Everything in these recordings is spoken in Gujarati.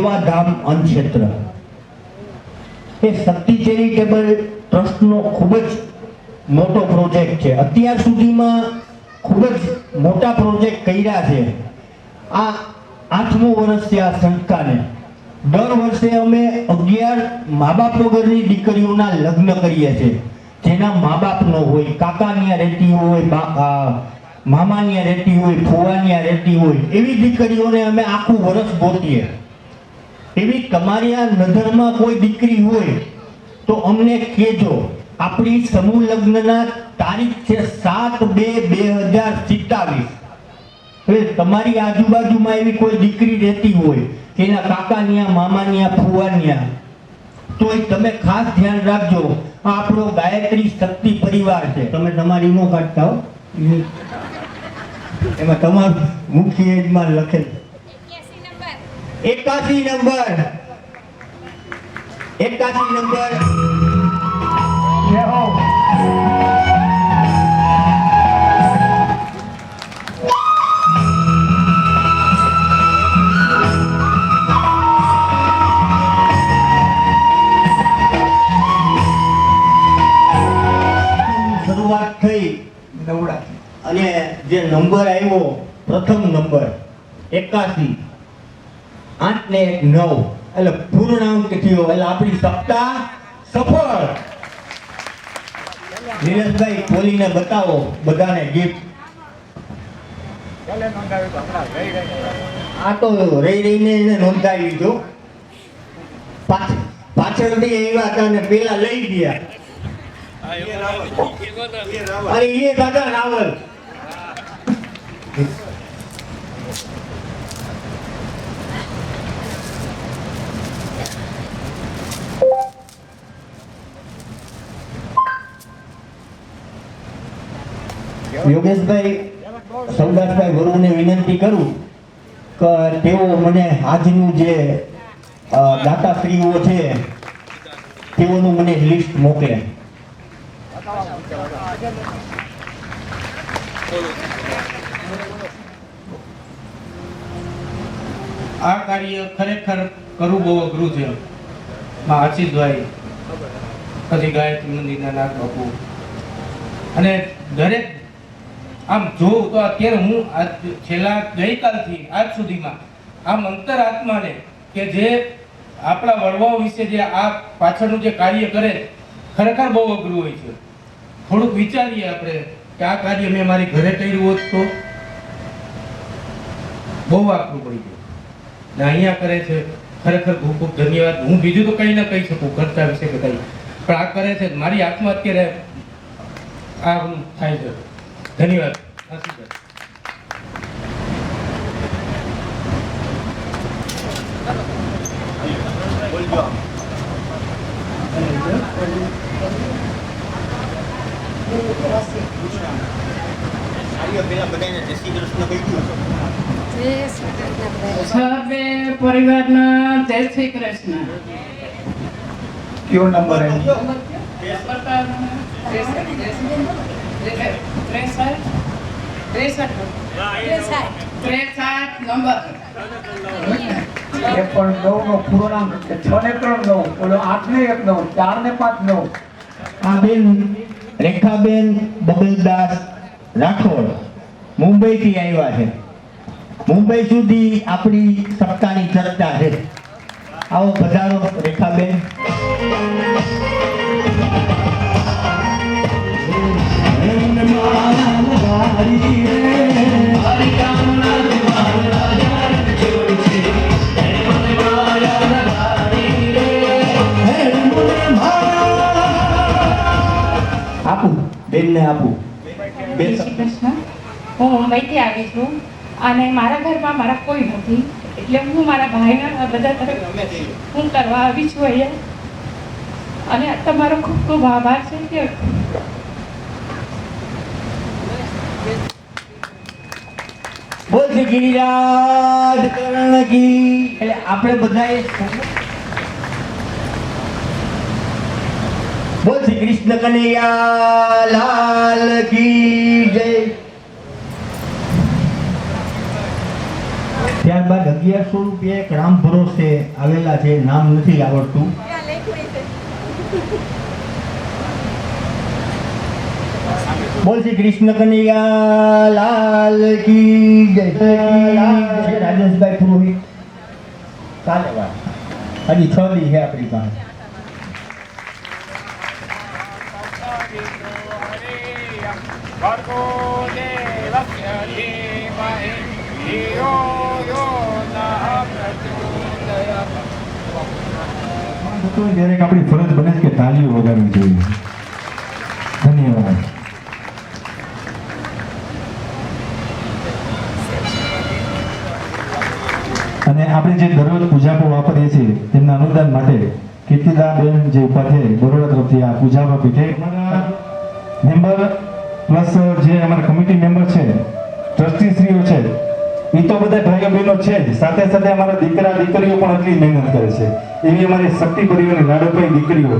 સેવાધામ અન્નક્ષેત્ર એ શક્તિ ચેરિટેબલ ટ્રસ્ટનો ખૂબ જ મોટો પ્રોજેક્ટ છે. અત્યાર સુધીમાં ખૂબ જ મોટા પ્રોજેક્ટ કર્યા છે. આ 8મું વર્ષ છે આ સંસ્થાને. દર વર્ષે અમે 11 મા બાપ વગરની દીકરીઓના લગ્ન કરીએ છીએ, જેના મા બાપ ન હોય, કાકાની રહેતી હોય, મામાની રહેતી હોય, ફુવાની રહેતી હોય, એવી દીકરીઓને અમે આખું વર્ષ ગોતીએ. એવી તમારી આ નજરમાં કોઈ દીકરી હોય તો અમને કહેજો. આપણી સમૂહ લગ્નના તારીખ છે 7/2/2027. હવે તમારી આજુબાજુમાં એવી કોઈ દીકરી રહેતી હોય કે એના કાકાનિયા, મામાનિયા, ફુવાનિયા, તો તમે ખાસ ધ્યાન રાખજો. આ આપણો ગાયત્રી શક્તિ પરિવાર છે. તમે તમારી નો કાઢતા હો, એમાં તમારું મુખ્ય યજમાન લખેલ 81 નંબર. શરૂઆત થઈ નવડાથી અને જે નંબર આવ્યો પ્રથમ નંબર 81, 8 ને 1 9 એટલે પૂર્ણાંક થયો. એટલે આપણી સપ્તાહ સફળ. નીરજભાઈ ખોલીને બતાવો બધાને ગિફ્ટ. આ તો રહી રહીને એને નોંધાવી દીધો. પાછળથી આવ્યા હતા અને પેલા લઈ ગયા. અરે એ દાદા રાવલ. યોગેશભાઈ સૌદાસભાઈ વરુને વિનંતી કરું કે તેઓ મને આજનું જે દાતાશ્રીઓ છે તેઓનું મને લિસ્ટ મોકલે. આ કાર્ય ખરેખર કરવું બહુ અઘરું છે. આશીષભાઈ, પછી ગાયત્રી મંદિરના નાથ બાપુ, અને દરેક આમ જોઉં તો અત્યારે હું છેલ્લા ગઈકાલથી આજ સુધીમાં આમ અંતરાત્માને કે જે આપણા વડવાઓ વિશે જે આ પાછળનું જે કાર્ય કરે ખરેખર બહુ અઘરું હોય છે. થોડુંક વિચારીએ આપણે કે આ કાર્ય મેં મારી ઘરે કર્યું હોત તો બહુ આકરું પડી ગયું ને અહીંયા કરે છે. ખરેખર ખૂબ ખૂબ ધન્યવાદ. હું બીજું તો કંઈ ના કહી શકું ખર્ચા વિશે કે કંઈ, પણ આ કરે છે મારી આંખમાં અત્યારે આ થાય છે. ધન્યવાદ. સર્વે પરિવારના જય શ્રી કૃષ્ણ. કયો નંબર નંબર એ પણ 9 નો પૂર્ણાંક 6 ને 3 9, ઓલો 8 ને 1 9, 4 ને 5 9. આ બેન રેખાબેન બબલદાસ રાઠોડ મુંબઈ થી આવ્યા છે. મુંબઈ સુધી આપણી સપ્તાહની ચર્ચા છે. આવો પધારો રેખાબેન. આપું બેનને આપું. હું મુંબઈથી આવી છું અને મારા ઘરમાં મારા કોઈ નથી, એટલે હું મારા ભાઈના બધા તરફ હું કરવા આવી છું અહીંયા. અને તમારો ખૂબ ખૂબ આભાર છે કે બોલ શ્રી ગિરિરાજ કરણ કી. એટલે આપણે બધાએ બોલ શ્રી કૃષ્ણ કનૈયા લાલ કી જય. ત્યારબાદ 1100 રૂપિયા એક રામ ભરોસે આવેલા છે, નામ નથી આવડતું. બોલ શ્રી કૃષ્ણ કનૈયા લાલ કી જય. રાજેશભાઈ પુરોહિત ચાલે વાત. હજી 6 દી છે આપણી પાસે. દરેક આપણી ફરજ બને છે કે તાલીઓ વગાડવી જોઈએ. ધન્યવાદ. અને આપણે જે દરરોજ પૂજાપો વાપરીએ છીએ તેમના અનુદાન માટે કીર્તિદાબેન જે ઉપાધ્યાય બરોડા તરફથી આ પૂજાપો પીઠે મેમ્બર પ્લસ જે અમારા કમિટી મેમ્બર છે, ટ્રસ્ટીશ્રીઓ છે, એ તો બધા ભાઈઓ બહેનો છે જ, સાથે સાથે અમારા દીકરા દીકરીઓ પણ એટલી મહેનત કરે છે. એવી અમારી શક્તિ પરિવારની લાડોભાઈ દીકરીઓ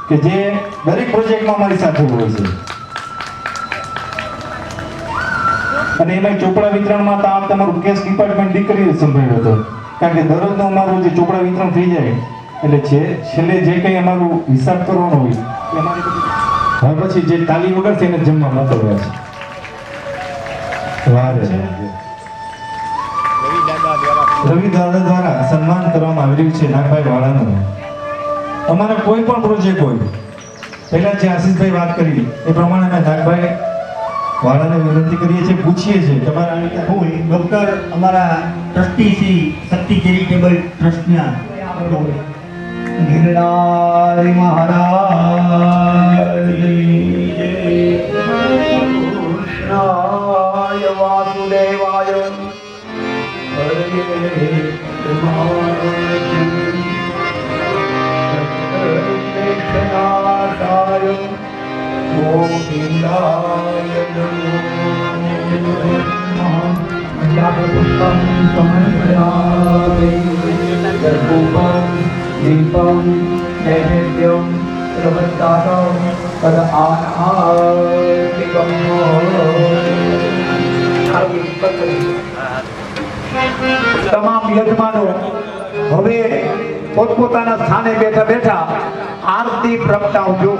કે જે દરેક પ્રોજેક્ટમાં અમારી સાથે હોય છે. અને એમાં ચોપડા વિતરણમાં તો તમારું કેસ ડિપાર્ટમેન્ટ દીકરીઓ સંભાળ્યો હતો, કારણ કે દરરોજનું અમારું જે ચોપડા વિતરણ થઈ જાય એટલે છેલ્લે જે કંઈ અમારું હિસાબ કરવાનો હોય એ અમારી હવે પછી જે તાલી વગર એને જમવા મોકલવા છે. વારે રવિ દાદા દ્વારા સન્માન કરવામાં આવી રહ્યું છે નાગભાઈ વાળાનું. અમારા કોઈ પણ પ્રોજેક્ટ હોય, પહેલા જે આશીષભાઈ વાત કરી એ પ્રમાણે અમે નાગભાઈ વાળાને વિનંતી કરીએ છીએ, પૂછીએ છીએ તમારા હું ડૉક્ટર અમારા ટ્રસ્ટી શ્રી શક્તિ ચેરિટેબલ ટ્રસ્ટના ગિરનારી મહારાજની જય. કૃષ્ણાય વાસુદેવાય હરે કૃષ્ણાય ગોવિંદાય પુષ્પમ સમર્પયામિ ધૂપમ દીપમ નૈવેદ્યમ પ્રવત્તારમ તદ આનાતિકમ. તમામ યજમાનો હવે પોતપોતાના સ્થાને બેઠા બેઠા આરતી પ્રગટાવજો.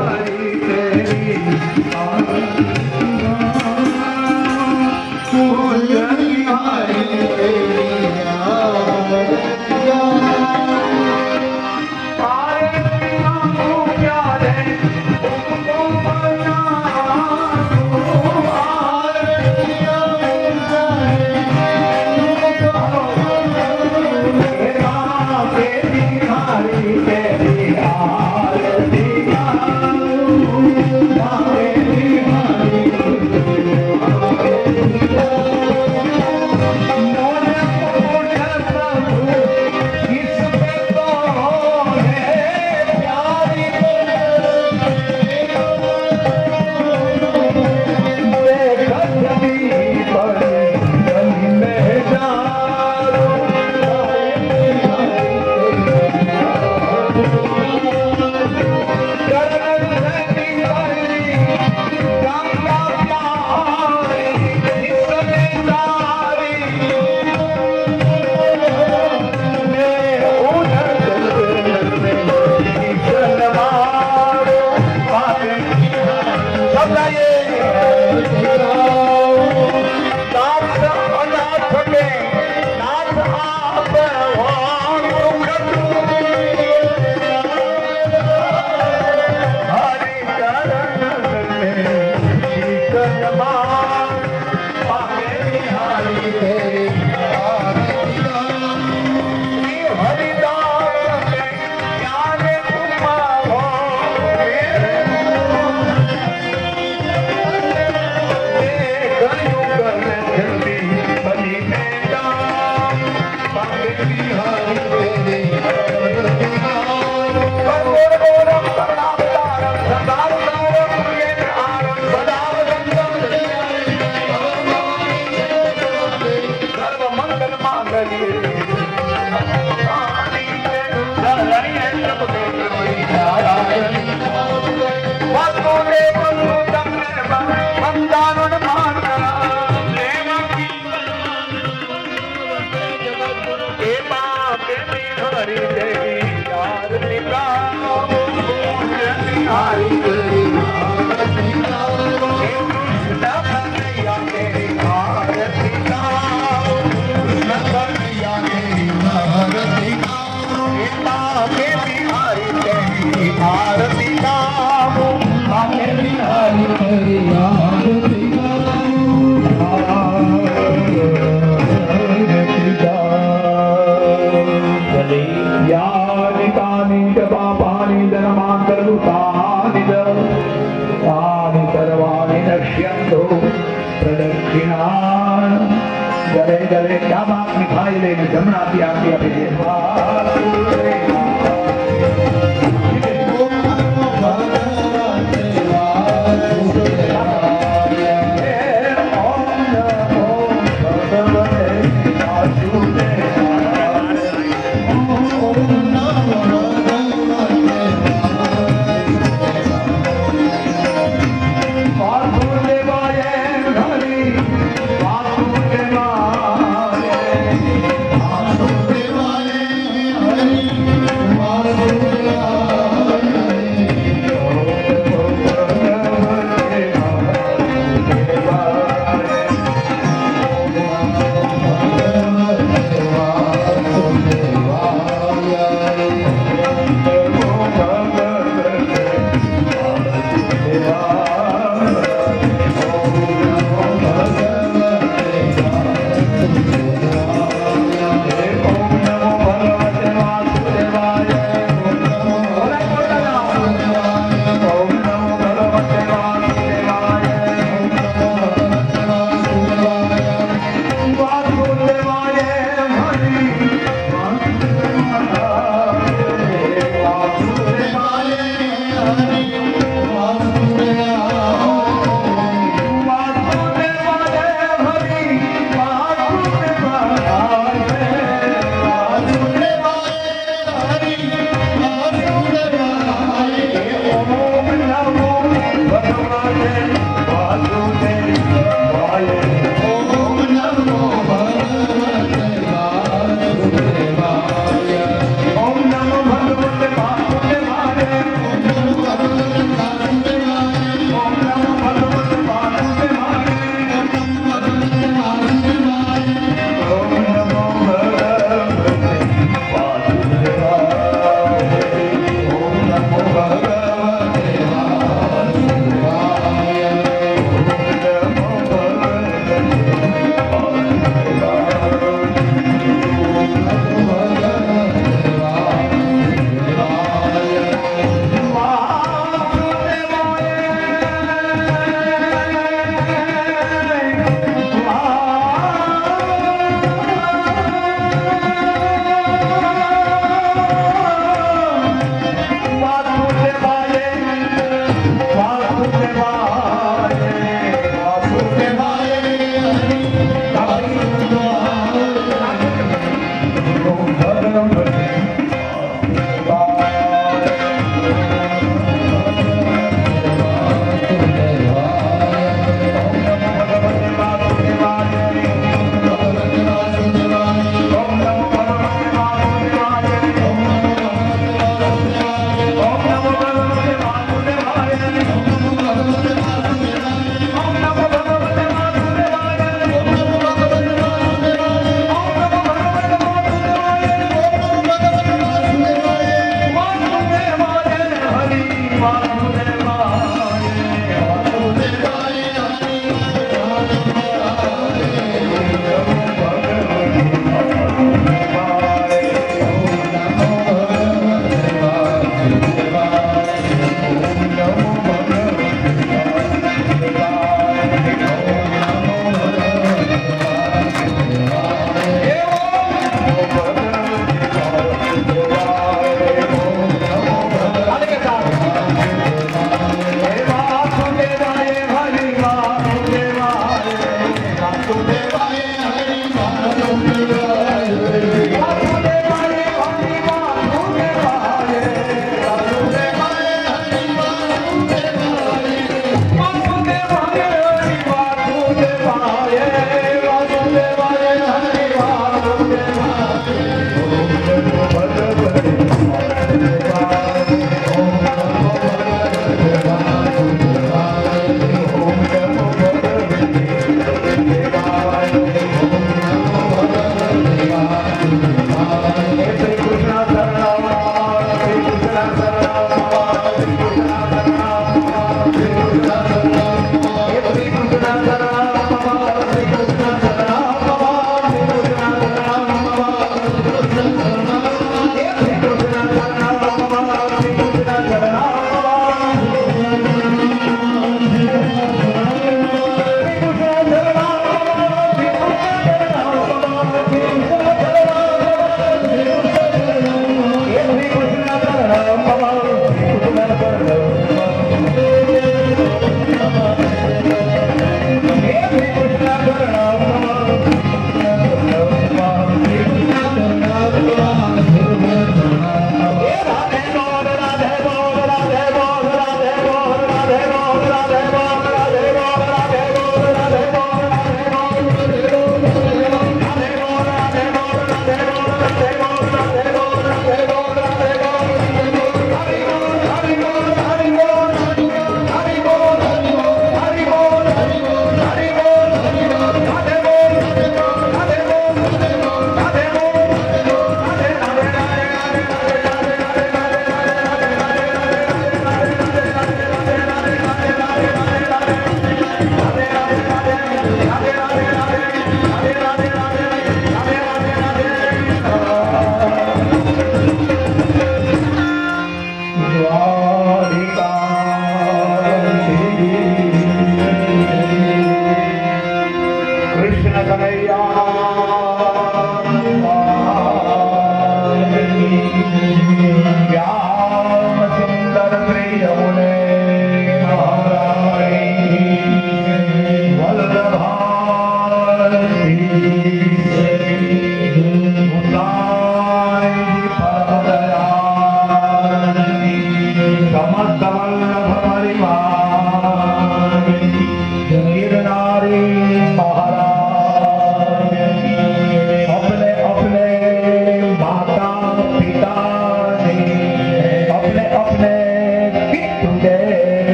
આરતી ગાઓ પુણ્યની હારી કરી આરતી ગાઓ હે કૃષ્ણ કનૈયા તેરી આરતી ગાઓ કૃષ્ણ કનૈયા તેરી આરતી ગાઓ હે માતે બિહારી તેરી આરતી ગાઓ માતે બિહારી તેરી આરતી यानि च पापानि धर्मान्तर्भूतानि च तानि सर्वाणि नश्यन्तु प्रदक्षिणा गले गले क्या बात मिठाई लेने जमुना की आरती अपनी हरि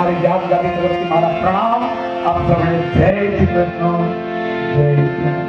અમારી યાદગારી તરફથી મારા પ્રણામ. આપ સૌને જય શ્રી કૃષ્ણ. જય શ્રી કૃષ્ણ.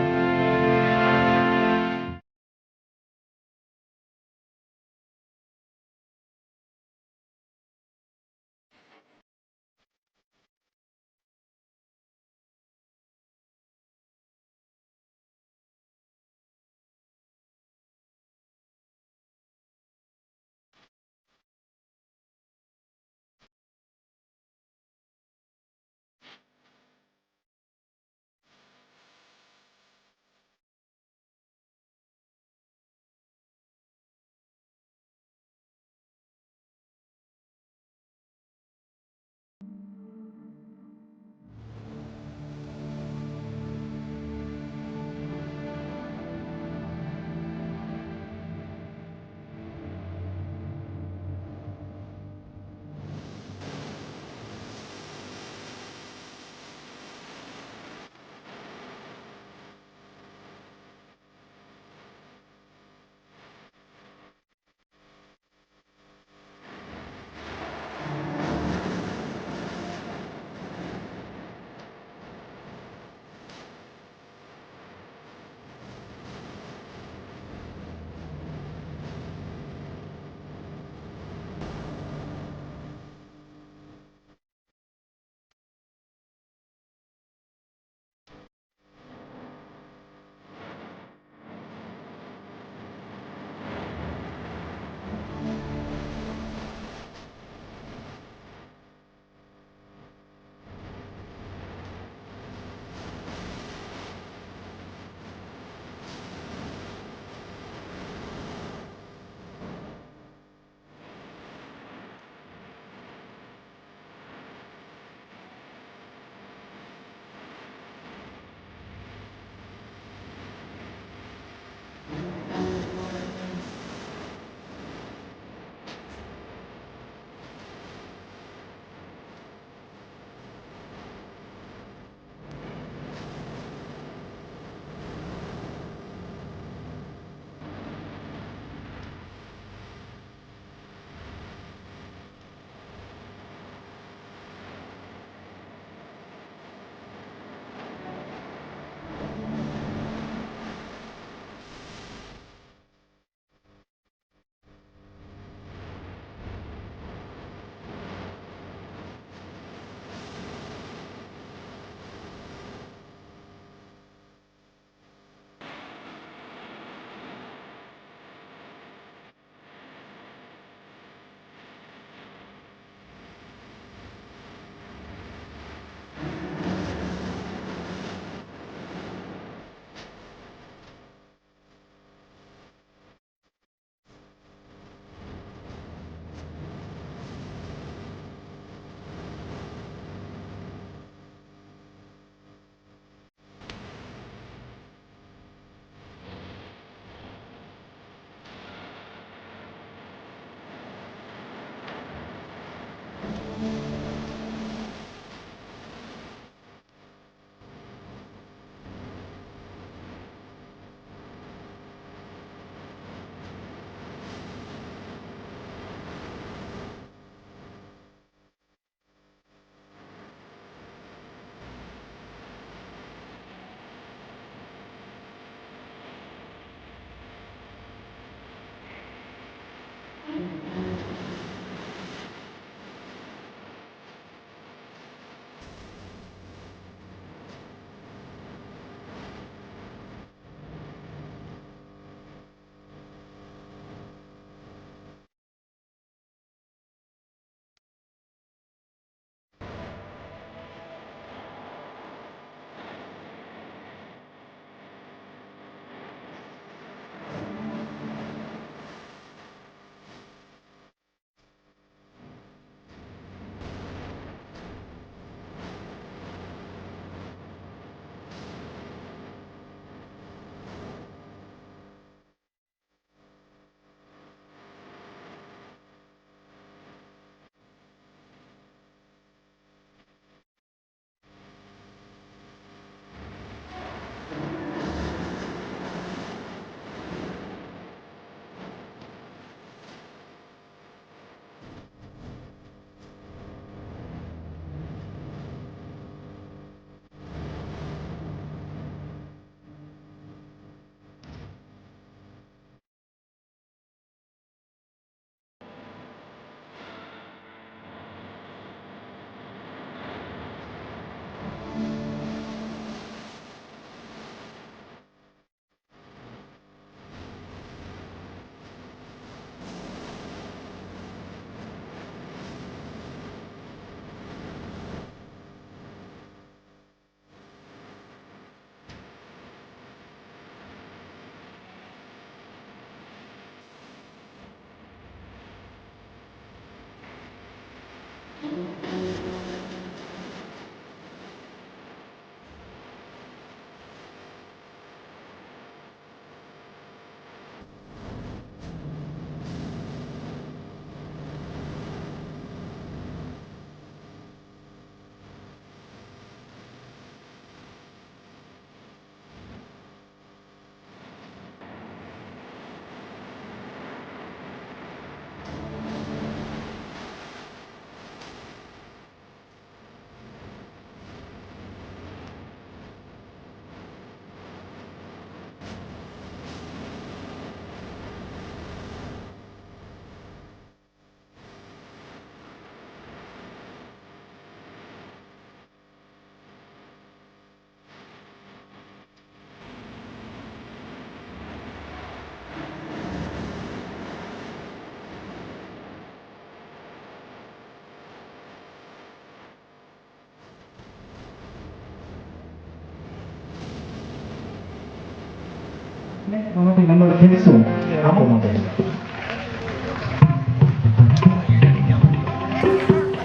આમાંથી નંબર ખેંચશું આપો માટે.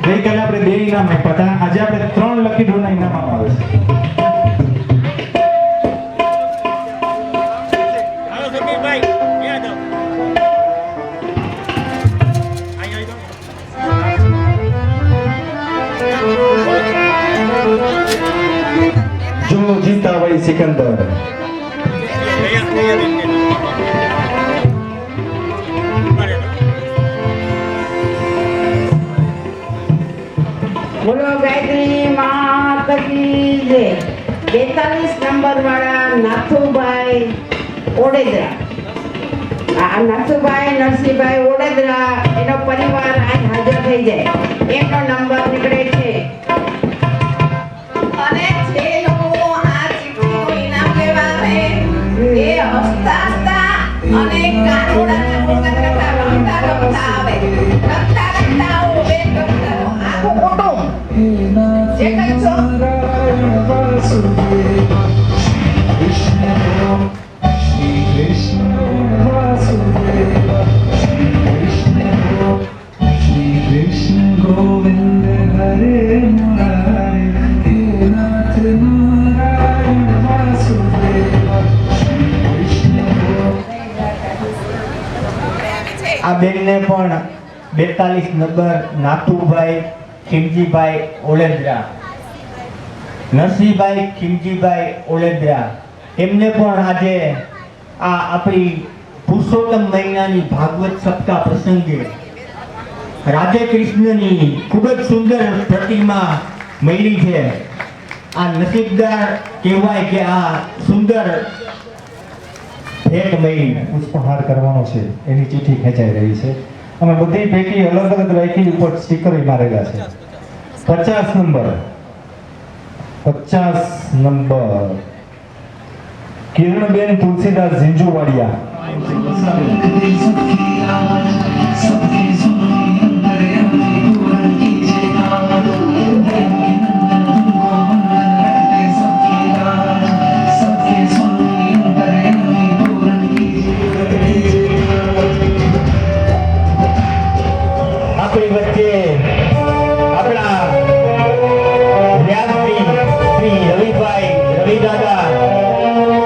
ગઈકાલે આપણે 2 ઇનામ આપ્યા હતા. આજે આપણે 3 લકી ડ્રોના ઇનામ આપવા આવે છે. જો જીતા ભાઈ સિકંદર. બોલો ગાયત્રી માત કી જય. 42 નંબર વાળા નાથુભાઈ ઓડેદરા. આ નાથુભાઈ નરસિંહભાઈ ઓડેદરા એનો પરિવાર આજ હાજર થઈ જાય એમનો નંબર નીકળે છે. અને જે લોકો આ ચીઠીનું ઇનામ લેવા આવે એ હસતા હસતા અને કાનોડાના ભોગત કરતા રમતા રમતા આવે. રમતા રમતા આવો બેન રમતા રહો. આખું કુટુંબ જે કંઈ છો આ બેનને પણ 42 નંબર નાથુભાઈ ખીમજીભાઈ ઓલેદ્રા, નરસિંહભાઈ ખીમજીભાઈ ઓલેદ્રા, એમને પણ આજે આ આપણી પુરુષોત્તમ મહિનાની ભાગવત સપ્તાહ પ્રસંગે રાધે કૃષ્ણની ખૂબ જ સુંદર પ્રતિમા મળી છે. આ નસીબદાર કહેવાય કે આ સુંદર ભેટ મળી. પુષ્પહાર કરવાનો છે એની ચિઠ્ઠી ખેંચાઈ રહી છે. અમે બધી પેટી અલગ અલગ રાખી ઉપર સ્ટીકર મારેલા છે. 50 નંબર કિરણબેન તુલસીદાસ ઝીંઝુવાડિયા. આપણી વચ્ચે આપણા વ્યાસજી શ્રી રવિભાઈ રવિદાદા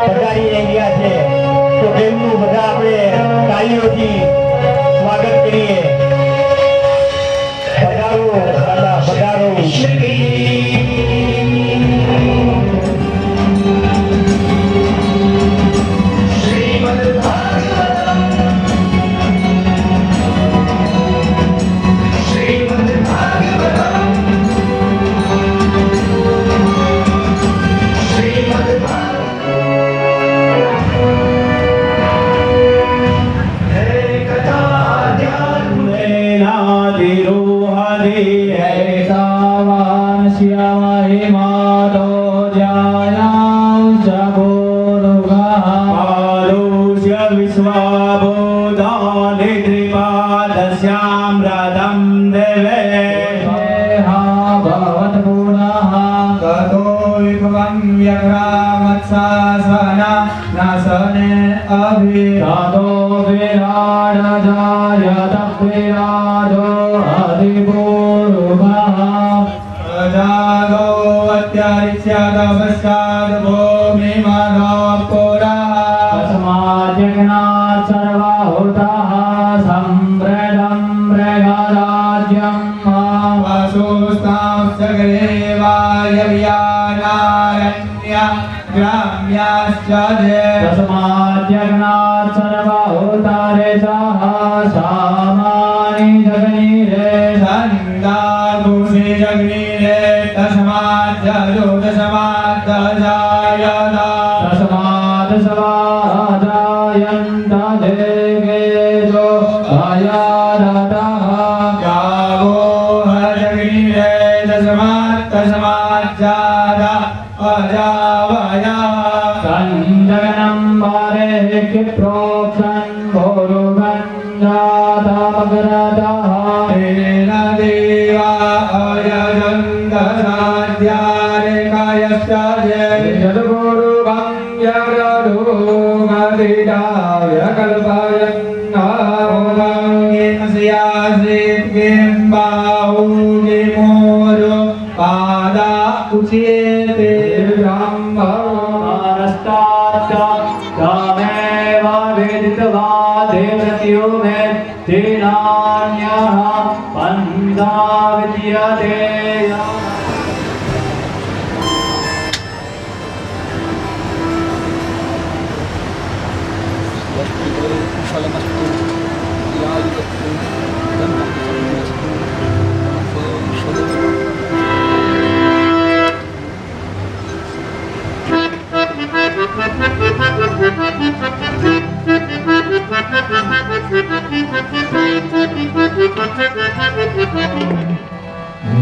પધારી રહ્યા છે, તો તેમનું બધા આપણે તાળીઓથી સ્વાગત કરીએ. પધારો દાદા, પધારો.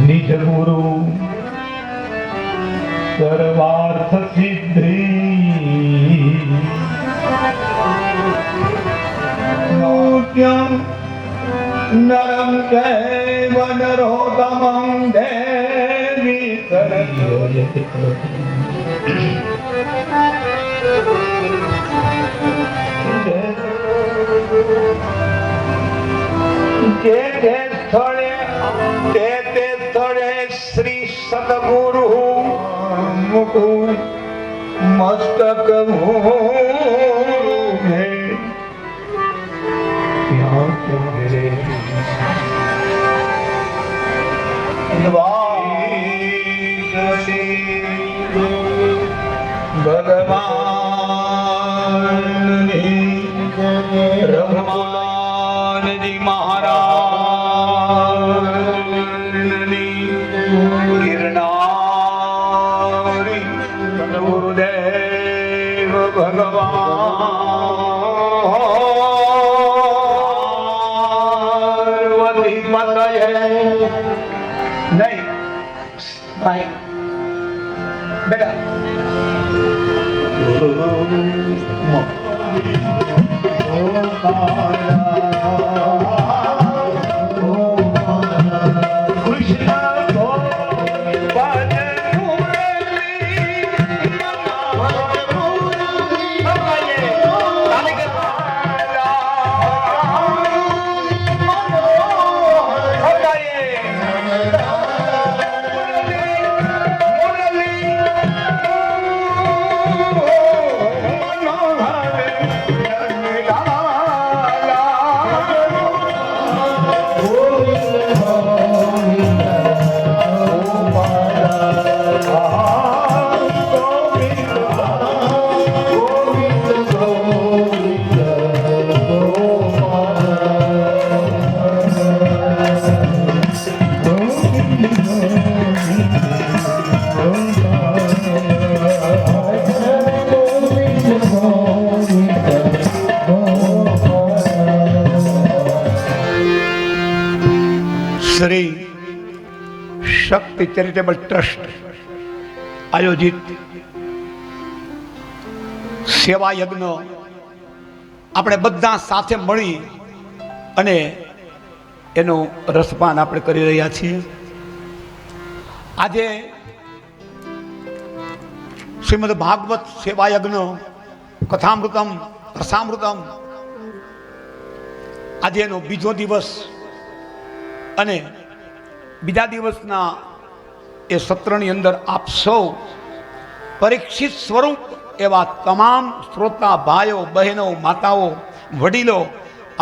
નિજ ગુરુ સર્વાર્થ સિદ્ધિ મુખ્યમ નરમ ચૈવ નરોત્તમં દેવી જે તે સ્થળે તે સ્થળે શ્રી સદગુરુ મુકું મસ્તક હે ભગવાન રઘુમાનજી મહારાજની ગિરનારી ગુરુદેવ ભગવાન નહીં ભાઈ બેટા શ્રી શક્તિ ચેરિટેબલ ટ્રસ્ટ આયોજિત સેવા યજ્ઞ આપણે બધા સાથે મળી અને એનું રસપાન આપણે કરી રહ્યા છીએ. આજે શ્રીમદ ભાગવત સેવા યજ્ઞ કથામૃતમ રસામૃતમ આજે એનો બીજો દિવસ અને બીજા દિવસના એ સત્રની અંદર આપ સૌ પરીક્ષિત સ્વરૂપ એવા તમામ શ્રોતા ભાઈઓ બહેનો માતાઓ વડીલો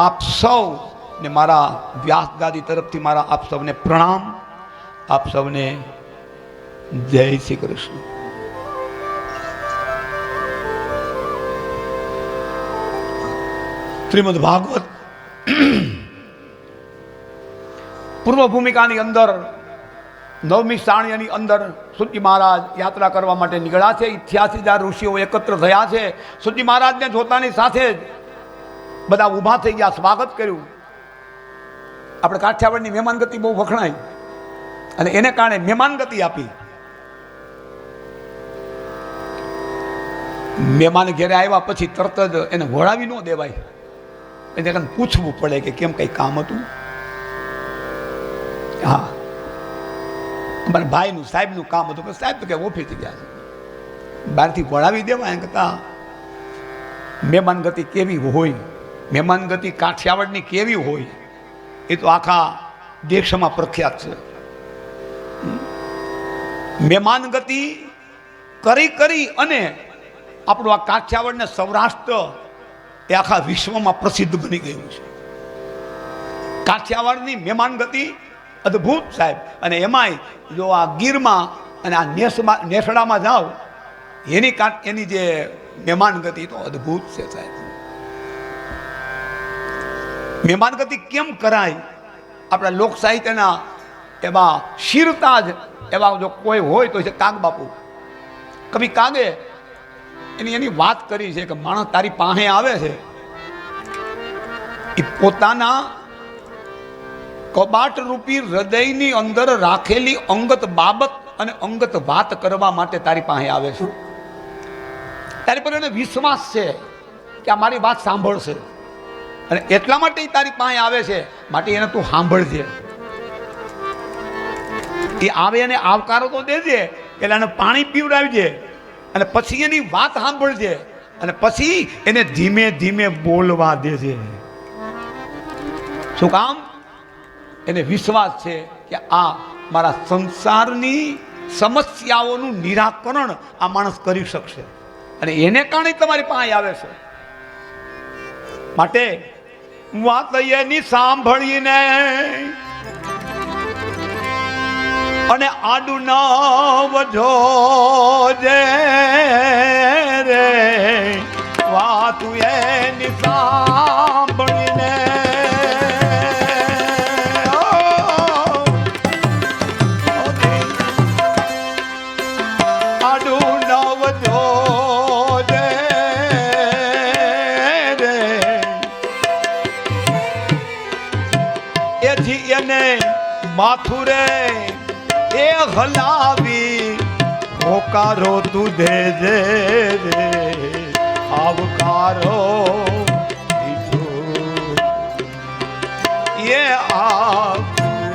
આપ સૌ ને મારા વ્યાસ દાદી તરફથી મારા આપ સૌને પ્રણામ, આપ સૌને જય શ્રી કૃષ્ણ. શ્રીમદ ભાગવત પૂર્વ ભૂમિકાની અંદર નવમી સાણિયાની અંદર સુજી મહારાજ યાત્રા કરવા માટે નીકળ્યા છે. 88,000 ઋષિઓ એકત્ર થયા છે. સુજી મહારાજને જોતાની સાથે જ બધા ઊભા થઈ ગયા, સ્વાગત કર્યું. આપણે કાઠિયાવાડની મહેમાનગતિ બહુ વખણાઈ અને એને કારણે મહેમાનગતિ આપી. મહેમાન ઘેરે આવ્યા પછી તરત જ એને વળાવી ન દેવાય, એને પૂછવું પડે કે કેમ કઈ કામ હતું. હા, અમારા ભાઈનું સાહેબનું કામ હતું, સાહેબ તો કે ઓફિસ ગયા છે, બહારથી વળાવી દેવા એમ કરતા મહેમાન ગતિ કેવી હોય, મહેમાન ગતિ કાઠિયાવાડની કેવી હોય, એ તો આખા દેશમાં પ્રખ્યાત છે. મહેમાન ગતિ કરી અને આપણું આ કાઠિયાવાડ ને સૌરાષ્ટ્ર એ આખા વિશ્વમાં પ્રસિદ્ધ બની ગયું છે. કાઠિયાવાડની મહેમાન ગતિ અદ્ભુત સાહેબ. અને એમાંય જો આ ગીરમાં અને આ નેસડામાં જાઓ એની જે મહેમાન ગતિ તો અદ્ભુત છે સાહેબ. મહેમાન ગતિ કેમ કરાય? આપણા લોક સાહિત્યના એવા શીરતા જ એવા જો કોઈ હોય તો છે કાગ બાપુ. કવિ કાગે એની વાત કરી છે કે માણસ તારી પાસે આવે છે એ પોતાના કબાટ રૂપી હૃદયની અંદર રાખેલી અંગત બાબત અને અંગત વાત કરવા માટે તારી પાસે આવે છે. તારી પર એને વિશ્વાસ છે કે આ મારી વાત સાંભળશે અને એટલા માટે તારી પાસે આવે છે, માટે એને તું સાંભળજે. એ આવે એને આવકારો તો દેજે, એટલે એને પાણી પીવડાવજે અને પછી એની વાત સાંભળજે અને પછી એને ધીમે ધીમે બોલવા દેજે. શું કામ? એને વિશ્વાસ છે કે આ મારા સંસારની સમસ્યાઓનું નિરાકરણ આ માણસ કરી શકશે અને એને કારણે તમારી પાસે આવે છે. માટે વાત એની સાંભળીને અને આડું ન વધો જે રે, વાત એની સાંભળીને માથું રે એ હલાવી હોકારો તું દેજે રે, આવકારો એ આપને.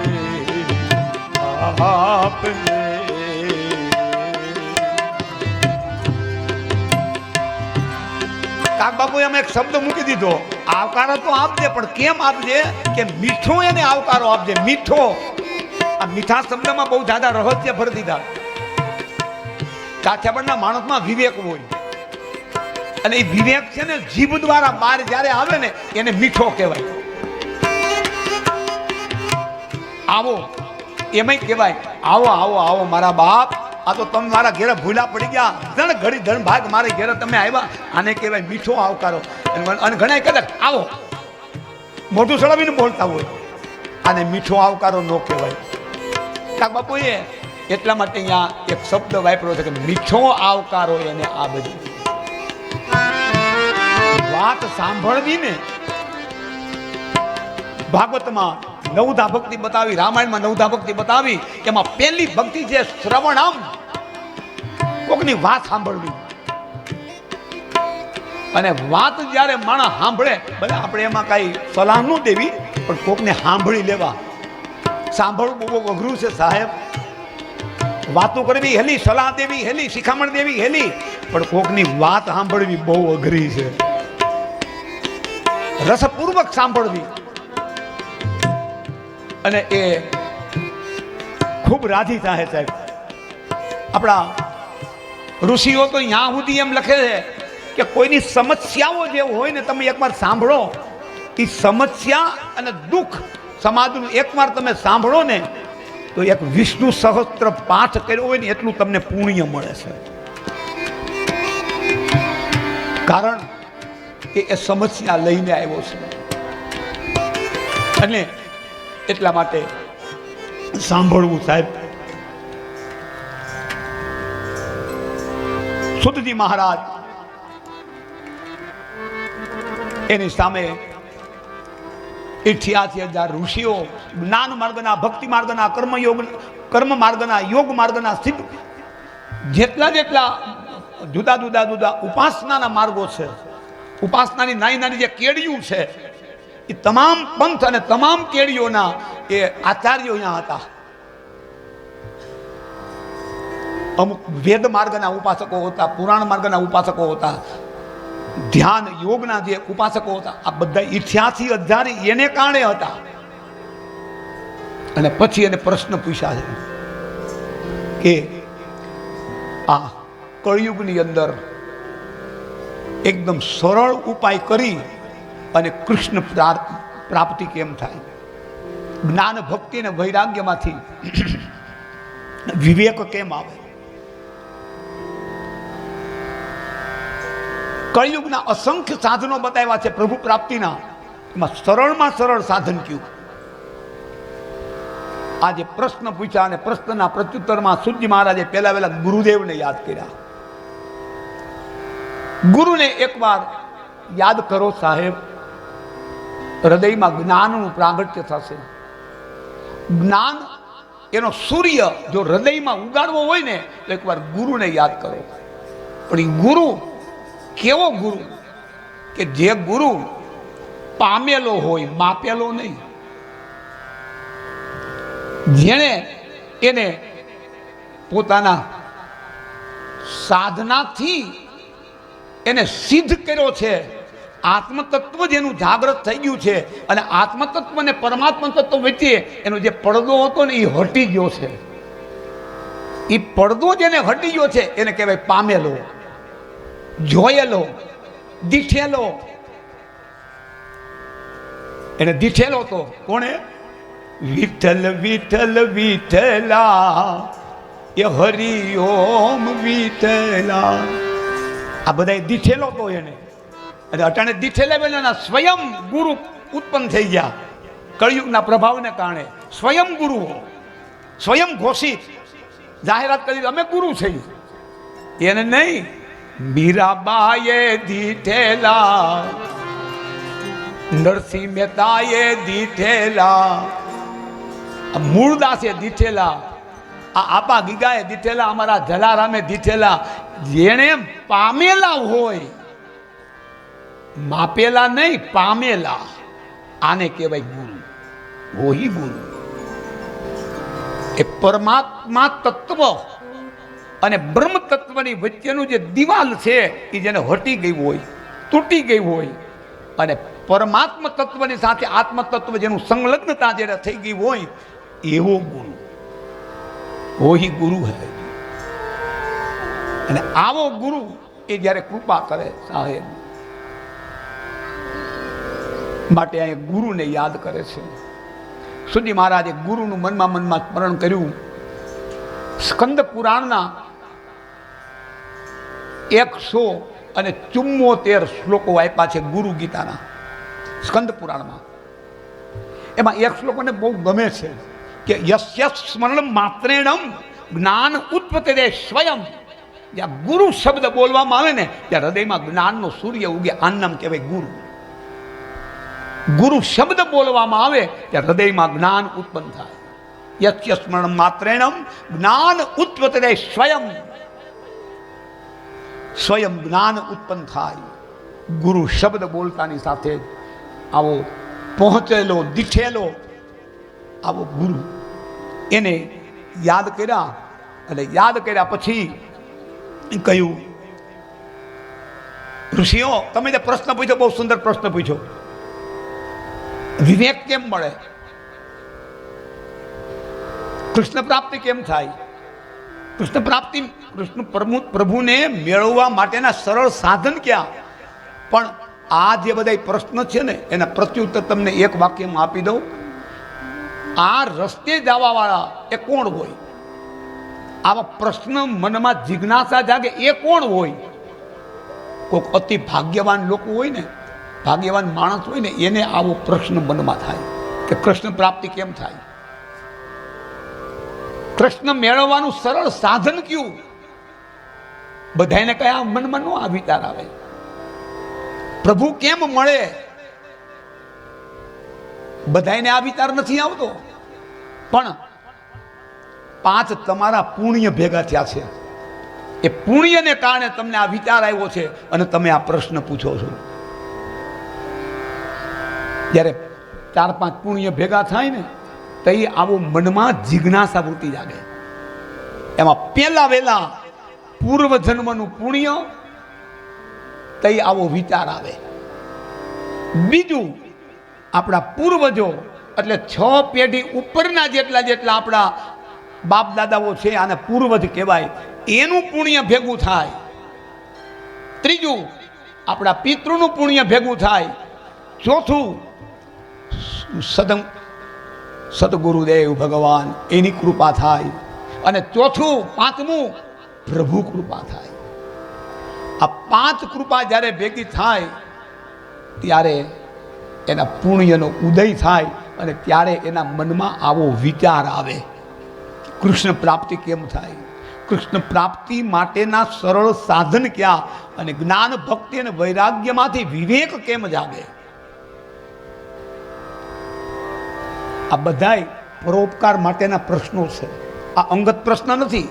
કાક બાપુ એમ એક શબ્દ મૂકી દીધો, આવકારો તો આપજે, પણ કેમ આપજે કે મીઠો એને આવકારો આપજે. મીઠો, આ મીઠા શબ્દમાં બહુ જ્યાદા રહસ્ય ભરી દીધા. કાઠિયાવાડના માણસમાં વિવેક હોય અને એ વિવેક છે ને જીભ દ્વારા બહાર જ્યારે આવે ને એને મીઠો કહેવાય. આવો એમાંય કહેવાય આવો આવો આવો મારા બાપ, આ તો તમે મારા ઘેરે ભૂલા પડી ગયા, ધણ ઘડી ધણ ભાગ મારે ઘેરે તમે આવ્યા, આને કહેવાય મીઠો આવકારો. અને ઘણા કદાચ આવો મોઢું સળાવીને બોલતા હોય, આને મીઠો આવકારો ન કહેવાય. કાક બાપુએ એટલા માટે અહીંયા એક શબ્દ વાપર્યો છે કે મીઠો આવકારો એને આ બધી વાત સાંભળવી ને. ભાગવતમાં નવધા ભક્તિ બતાવી, રામાયણમાં નવધા ભક્તિ બતાવી, એમાં પહેલી ભક્તિ છે શ્રવણમ, કોકની વાત સાંભળવી. અને વાત જ્યારે માણસ સાંભળે, ભલે આપણે એમાં કાંઈ સલાહ ન દેવી, પણ કોકને સાંભળી લેવા. સાંભળવું બહુ અઘરું છે સાહેબ. વાતો કરવી હેલી, સલાહ દેવી હેલી, શિખામણ દેવી હેલી, પણ કોકની વાત સાંભળવી બહુ અઘરી છે. રસપૂર્વક સાંભળવી અને એ ખૂબ રાજી થાય સાહેબ. આપણા ઋષિઓ તો ત્યાં સુધી એમ લખે છે કે કોઈની સમસ્યાઓ જે હોય ને તમે એકવાર સાંભળો, એ સમસ્યા અને દુઃખ સમાજનું એકવાર તમે સાંભળો ને તો એક વિષ્ણુ સહસ્ત્ર પાઠ કર્યો હોય ને એટલું તમને પુણ્ય મળે છે. કારણ કે એ સમસ્યા લઈને આવ્યો છે અને એટલા માટે સાંભળવું સાહેબ. સુતજી મહારાજ એની સામે 88,000 ઋષિઓ જ્ઞાન માર્ગના, ભક્તિ માર્ગના, કર્મ માર્ગના, યોગ માર્ગના સિદ્ધ જેટલા જુદા જુદા જુદા ઉપાસનાના માર્ગો છે, ઉપાસનાની નાની નાની જે કેડીયું છે, એ તમામ પંથ અને તમામ કેડીઓના એ આચાર્યો અહીંયા હતા. અમુક વેદ માર્ગના ઉપાસકો હતા, પુરાણ માર્ગના ઉપાસકો હતા, ધ્યાન યોગના જે ઉપાસકો હતા આ બધા 88 અધ્યારી એને કારણે હતા. અને પછી એને પ્રશ્ન પૂછ્યા છે કે આ કળિયુગની અંદર એકદમ સરળ ઉપાય કરી અને કૃષ્ણ પ્રાપ્તિ કેમ થાય, જ્ઞાન ભક્તિ અને વૈરાગ્યમાંથી વિવેક કેમ આવે. કળિયુગના અસંખ્ય સાધનો બતાવ્યા છે પ્રભુ પ્રાપ્તિના, એમાં સરળમાં સરળ સાધન કયું. આજે પ્રશ્ન પૂછ્યા અને પ્રશ્નના પ્રત્યુત્તરમાં સૂર્ય મહારાજે પહેલા ગુરુદેવને યાદ કર્યા. ગુરુને એકવાર યાદ કરો સાહેબ, હૃદયમાં જ્ઞાનનું પ્રાગટ્ય થશે. જ્ઞાન એનો સૂર્ય જો હૃદયમાં ઉગાડવો હોય ને તો એકવાર ગુરુને યાદ કરો. પણ એ ગુરુ કેવો ગુરુ કે જે ગુરુ પામેલો હોય, માપેલો નહીં. જેણે એને પોતાના સાધનાથી એને સિદ્ધ કર્યો છે. આત્મતત્વ જેનું જાગૃત થઈ ગયું છે અને આત્મતત્વ અને પરમાત્મા તત્વ વચ્ચે એનો જે પડદો હતો ને એ હટી ગયો છે. એ પડદો જેને હટી ગયો છે એને કહેવાય પામેલો, જોયેલો, દીઠેલો. એને દીઠેલો તો કોણે? વિઠ્ઠલ વિઠ્ઠલ વિઠ્ઠલા એ હરિ ઓમ વિઠ્ઠલા. આ બધા દીઠેલો તો એને. અને અટાણે દીઠેલા બેના સ્વયં ગુરુ ઉત્પન્ન થઈ ગયા કળિયુગના પ્રભાવને કારણે. સ્વયં ગુરુઓ સ્વયં ઘોષિત જાહેરાત કરી અમે ગુરુ છીએ. એને નહીં, મીરાબાએ દીઠેલા, નરસિંહ મહેતાએ દીઠેલા, મૂળદાસે દીઠેલા, આ આપા ગીગાએ દીઠેલા, અમારા જલારામે દીઠેલા. જેણે પામેલા હોય, માપેલા નહીં, પામેલા, આને કહેવાય ગુરુ. વોહી ગુરુ. એ પરમાત્મા તત્વ અને બ્રહ્મ તત્વની વચ્ચેનું જે દિવાલ છે એ જેને હટી ગઈ હોય, તૂટી ગઈ હોય, અને પરમાત્મા તત્વની સાથે આત્મ તત્વ જેનું સંલગ્નતા જેને થઈ ગઈ હોય, એવો ગુરુ. વોહી ગુરુ હે. અને આવો ગુરુ એ જ્યારે કૃપા કરે સાહેબ, માટે અહીંયા ગુરુને યાદ કરે છે. સૂર્ય મહારાજે ગુરુનું મનમાં સ્મરણ કર્યું. સ્કંદ પુરાણના 174 શ્લોકો આપ્યા છે ગુરુ ગીતાના સ્કંદ પુરાણમાં. એમાં એક શ્લોક મને બહુ ગમે છે કે યસ્ય સ્મરણ માત્રેણમ જ્ઞાન ઉત્પત્તે સ્વયં. જ્યાં ગુરુ શબ્દ બોલવામાં આવે ને ત્યાં હૃદયમાં જ્ઞાનનો સૂર્ય ઉગે. આનું નામ કહેવાય ગુરુ. ગુરુ શબ્દ બોલવામાં આવે ત્યાં હૃદયમાં જ્ઞાન ઉત્પન્ન થાય. યસ્ય સ્મરણ માત્રેણમ જ્ઞાન ઉત્પત્તે સ્વયં. સ્વયં જ્ઞાન ઉત્પન્ન થાય. ગુરુ શબ્દ બોલતાની સાથે આવો પહોંચેલો, દીઠેલો આવો ગુરુ એને યાદ કર્યા. અને યાદ કર્યા પછી કહ્યું, ઋષિઓ તમે જે પ્રશ્ન પૂછ્યો બહુ સુંદર પ્રશ્ન પૂછ્યો. વિવેક કેમ મળે? કૃષ્ણ પ્રાપ્તિ કેમ થાય? કૃષ્ણ પ્રાપ્તિ, કૃષ્ણ પ્રભુને મેળવવા માટેના સરળ સાધન ક્યાં? પણ આ જે બધા પ્રશ્ન છે ને એના પ્રત્યુત્તર તમને એક વાક્યમાં આપી દઉં. આ રસ્તે જવા વાળા એ કોણ હોય? આવા પ્રશ્ન મનમાં જિજ્ઞાસા જાગે એ કોણ હોય? કોઈક અતિ ભાગ્યવાન લોકો હોય ને, ભાગ્યવાન માણસ હોય ને, એને આવો પ્રશ્ન મનમાં થાય કે કૃષ્ણ પ્રાપ્તિ કેમ થાય? કૃષ્ણ મેળવવાનું સરળ સાધન કયું? બધાને કયા મનમાં નો આ વિચાર આવે? પ્રભુ કેમ મળે? બધાને આ વિચાર નથી આવતો. પણ 5 તમારા પુણ્ય ભેગા થયા છે. એ પુણ્યને કારણે તમને આ વિચાર આવ્યો છે અને તમે આ પ્રશ્ન પૂછો છો. જ્યારે 4-5 પુણ્ય ભેગા થાય ને તો એ આવો મનમાં જિજ્ઞાસા વૃત્તિ જાગે. એમાં પહેલા વહેલા પૂર્વ જન્મનું પુણ્ય તઈ આવો વિચાર આવે. બીજું, આપણા પૂર્વજો એટલે 6 પેઢી ઉપરના જેટલા આપણા બાપ દાદાઓ છે, આને પૂર્વજ કહેવાય, એનું પુણ્ય ભેગું થાય. ત્રીજું, આપણા પિતૃનું પુણ્ય ભેગું થાય. ચોથું, સદગુરુદેવ ભગવાન એની કૃપા થાય. અને ચોથું, પાંચમું, પ્રભુ કૃપા થાય. આ 5 કૃપા જ્યારે ભેગી થાય ત્યારે એના પુણ્યનો ઉદય થાય અને ત્યારે એના મનમાં આવો વિચાર આવે, કૃષ્ણ પ્રાપ્તિ કેમ થાય, કૃષ્ણ પ્રાપ્તિ માટેના સરળ સાધન ક્યાં, અને જ્ઞાન ભક્તિ અને વૈરાગ્યમાંથી વિવેક કેમ જાગે. આ બધાય પરોપકાર માટેના પ્રશ્નો છે. આ અંગત પ્રશ્ન નથી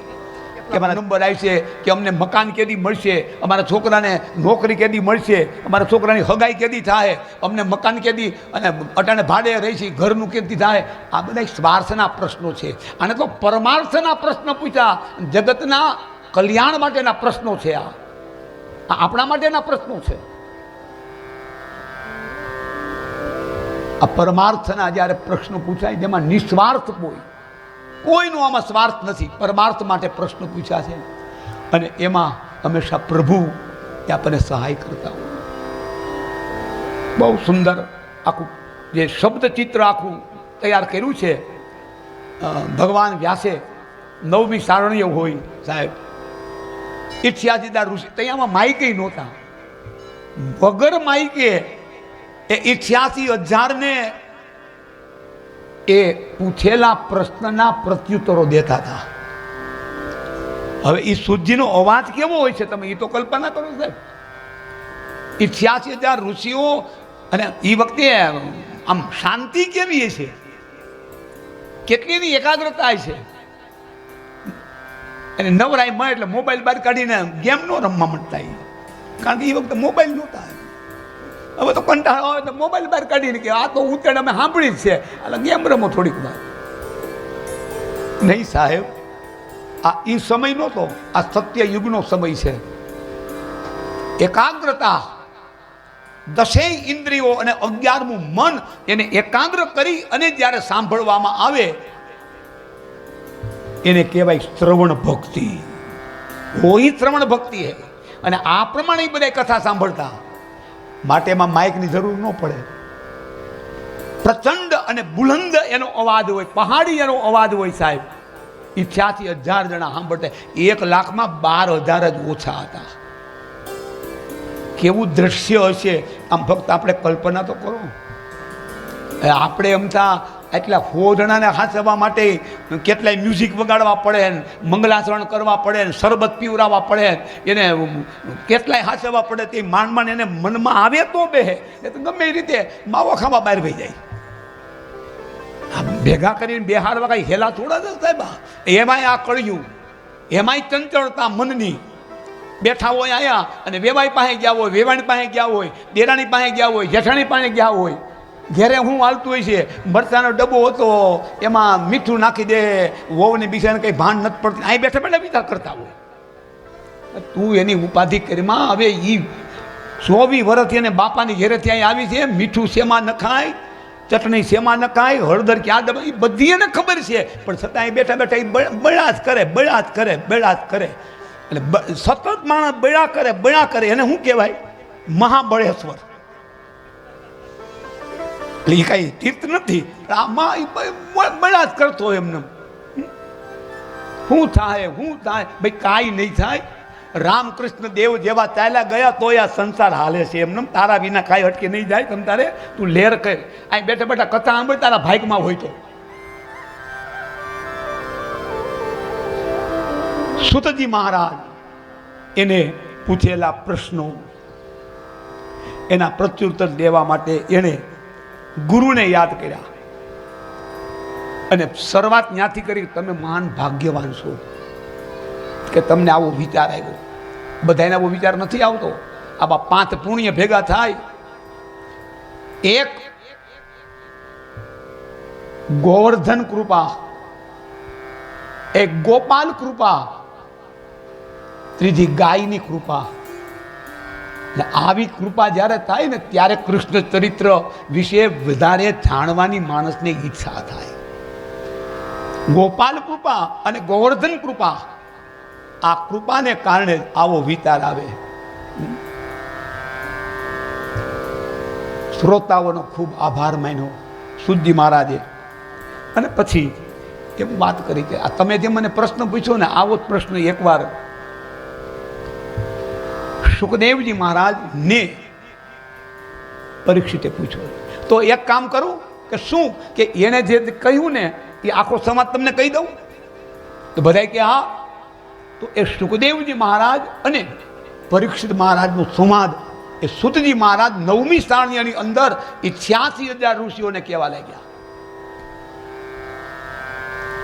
કે અમારા નંબર આવશે, કે અમને મકાન કેદી મળશે, અમારા છોકરાને નોકરી કેદી મળશે, અમારા છોકરાની હગાઈ કેદી થાય, અમને મકાન કેદી અને અટાણે ભાડે રહી છે ઘરનું કેદી થાય. આ બધા સ્વાર્થના પ્રશ્નો છે. આને તો પરમાર્થના પ્રશ્ન પૂછ્યા, જગતના કલ્યાણ માટેના પ્રશ્નો છે. આ આપણા માટેના પ્રશ્નો છે. આ પરમાર્થના જ્યારે પ્રશ્નો પૂછાય જેમાં નિસ્વાર્થ હોય, કોઈનો આમાં સ્વાર્થ નથી, પરમાર્થ માટે પ્રશ્ન પૂછ્યા છે, અને એમાં હંમેશા પ્રભુ આપણને સહાય કરતા હોય. બહુ સુંદર આખું જે શબ્દ ચિત્ર આખું તૈયાર કર્યું છે ભગવાન વ્યાસે. 9મી સારણીય હોય સાહેબ, 88 ઋષિ, ત્યાંમાં માઇકે નહોતા. વગર માઇકે એ 88,000 ને એ પૂછેલા પ્રશ્નના પ્રત્યુત્તરો દેતા હતા. હવે એ શુદ્ધિનો અવાજ કેવો હોય છે તમે એ તો કલ્પના કરો સાહેબ. 88,000 ઋષિઓ, અને એ વખતે આમ શાંતિ કેવી છે, કેટલીની એકાગ્રતા છે. અને નવરાય મળે એટલે મોબાઈલ બહાર કાઢીને ગેમ નો રમવા માંડતા, કારણ કે એ વખતે મોબાઈલ નહોતા. હવે તો કંટાળો આવે તો મોબાઈલ બહાર કાઢીને કે આ તો ઉત્તર અમે સાંભળી જ છે, એટલે ગેમ રમો થોડીક વાર. નહીં સાહેબ, આ એ સમય નહોતો, આ સત્ય યુગનો સમય છે. એકાગ્રતા, 10 ઇન્દ્રિયો અને 11મું મન, એને એકાગ્ર કરી અને જ્યારે સાંભળવામાં આવે એને કહેવાય શ્રવણ ભક્તિ. હોય શ્રવણ ભક્તિ હે. અને આ પ્રમાણે બધા કથા સાંભળતા, માટે એમાં માઇકની જરૂર ન પડે. પ્રચંડ અને બુલંદ એનો અવાજ હોય, પહાડી એનો અવાજ હોય સાહેબ. 88,000 જણા સાંભળતા, 1,00,000માં 12,000 જ ઓછા હતા. કેવું દ્રશ્ય હશે આમ, ફક્ત આપણે કલ્પના તો કરો. આપણે એમતા એટલા 100 જણાને હાંસવા માટે કેટલાય મ્યુઝિક વગાડવા પડે, મંગલાચરણ કરવા પડે, શરબત પીવડાવવા પડે, એને કેટલાય હાંસવા પડે. તે માંડ એને મનમાં આવે તો બેહે, એ તો ગમે એ રીતે માવો ખાવા બહાર વહી જાય. ભેગા કરીને બેહારવા કઈ હેલા થોડા જ સાહેબ. એમાંય આ કળ્યું, એમાંય ચંચળતા મનની. બેઠા હોય આયા અને વેવાઈ પાસે ગયા હોય, વેવાણી પાસે ગયા હોય, દેરાણી પાસે ગયા હોય, જેઠાણી પાસે ગયા હોય. ઘેરે હું હાલતું હોય છે, મરચાનો ડબ્બો હતો એમાં મીઠું નાખી દે, વહુને બિચારાને કંઈ ભાન નથી પડતી, અહીં બેઠા બેઠા વિચાર કરતા હોય. તું એની ઉપાધિ કરીમાં. હવે એ 24 વર્ષથી એને બાપાની ઘેરે ત્યાં આવી છે, મીઠું શેમાં નખાય, ચટણી શેમાં નખાય, હળદર ક્યાં દબાય, એ બધી એને ખબર છે. પણ છતાં એ બેઠા બેઠા એ બળા જ કરે, બળા જ કરે, બળા જ કરે. એટલે સતત માણસ બળા કરે, એને શું કહેવાય? મહાબળેશ્વર. એટલે એ કાંઈ તીર્થ નથી, આમાં બળા જ કરતો હોય એમને. શું થાય ભાઈ? કાંઈ નહીં થાય. રામકૃષ્ણ દેવ જેવા ચાલ્યા ગયા તો આ સંસાર હાલે છે એમને. તારા વિના કાંઈ અટકે નહીં જાય. તમ તારે તું લેર કર, અહીં બેઠા બેઠા કથા સાંભળ, તારા ભાગમાં હોય તો. સુતજી મહારાજ એને પૂછેલા પ્રશ્નો, એના પ્રત્યુત્તર દેવા માટે એણે ગુરુને યાદ કર્યા. અને શરૂઆત ત્યાંથી કરી, તમે મહાન ભાગ્યવાન છો કે તમને આવો વિચાર આવ્યો. બધાને આવો વિચાર નથી આવતો. આવા 5 પુણ્ય ભેગા થાય. એક ગોવર્ધન કૃપા, એક ગોપાલ કૃપા, ત્રીજી ગાયની કૃપા, એટલે આવી કૃપા જ્યારે થાય ને ત્યારે કૃષ્ણ ચરિત્ર વિશે વધારે જાણવાની માણસને ઈચ્છા થાય. ગોપાલ કૃપા અને ગોવર્ધન કૃપા, આ કૃપાને કારણે આવો વિચાર આવે. શ્રોતાઓનો ખૂબ આભાર માન્યો સુજી મહારાજે. અને પછી એમ વાત કરી કે આ તમે જે મને પ્રશ્ન પૂછ્યો ને, આવો જ પ્રશ્ન એકવાર સુખદેવજી મહારાજને પરીક્ષિતે પૂછ્યો. તો એક કામ કરું કે શું કે એને જે કહ્યું ને એ આખો સમાજ તમને કહી દઉં? તો બધાય કે હા. તો એ સુખદેવજી મહારાજ અને પરીક્ષિત મહારાજનો સંવાદ એ સુતજી મહારાજ 9મી સારણીની અંદર 86,000 ઋષિઓને કહેવા લાગ્યા.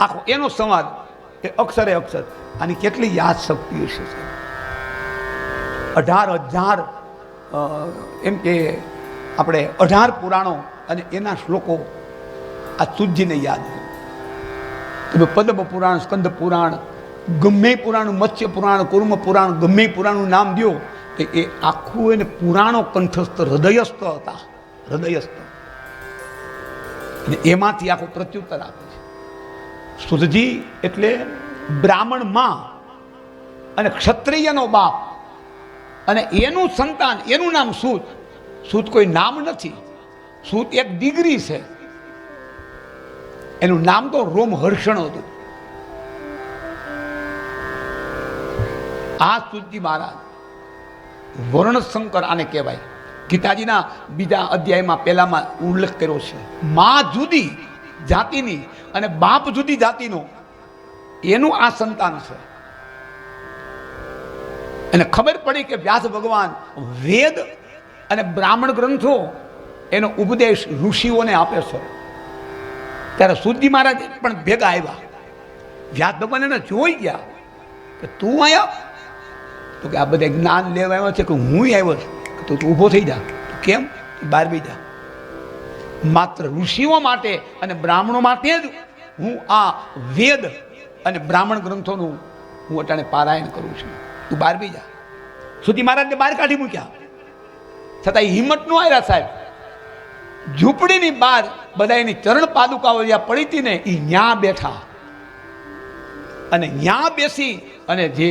આખો એનો સંવાદ એ અક્ષરે અક્ષર. આની કેટલી યાદ શક્તિ હશે? 18,000 એમ કે આપણે 18 પુરાણો અને એના શ્લોકો આ સુજીને યાદ છે. તમે પદ્મ પુરાણ, સ્કંદ પુરાણ, ગમે પુરાણ, મત્સ્ય પુરાણ, કુર્મ પુરાણ, ગમે પુરાણનું નામ દો, એ આખું એને પુરાણો કંઠસ્થ હૃદયસ્થ હતા. હૃદયસ્થ. અને એમાંથી આખું પ્રત્યુત્તર આપે છે. સુતજી એટલે બ્રાહ્મણ માં અને ક્ષત્રિયનો બાપ, અને એનું સંતાન, એનું નામ સૂત. સૂત કોઈ નામ નથી, સૂત એક ડિગ્રી છે. એનું નામ તો રોમહર્ષણ હતું. આ સુતજી મહારાજ વર્ણશંકર આને કહેવાય. ગીતાજીના બીજા અધ્યાયમાં પહેલામાં ઉલ્લેખ કર્યો છે. માં જુદી જાતિની અને બાપ જુદી જાતિનો, એનું આ સંતાન છે. અને ખબર પડી કે વ્યાસ ભગવાન વેદ અને બ્રાહ્મણ ગ્રંથો એનો ઉપદેશ ઋષિઓને આપે છે. ત્યારે સુતજી મહારાજ પણ ભેગા આવ્યા. વ્યાસ ભગવાન એને જોઈ ગયા કે તું આવ્યા? તો કે આ બધા જ્ઞાન લેવા આવ્યો છે. કે હું આવ્યો છું. તો તું ઊભો થઈ જા. કેમ? બહાર બી જા. માત્ર ઋષિઓ માટે અને બ્રાહ્મણો માટે જ હું આ વેદ અને બ્રાહ્મણ ગ્રંથોનું હું અટાણે પારાયણ કરું છું. તું બહાર બી જા. સુતજી મહારાજને બહાર કાઢી મૂક્યા. છતાં હિંમત નો આવ્યા સાહેબ. ઝૂંપડીની બહાર બધા એની ચરણ પાદુકાઓ જ્યાં પડી હતી ને, એ ન્યા બેઠા. અને ન્યા બેસી અને જે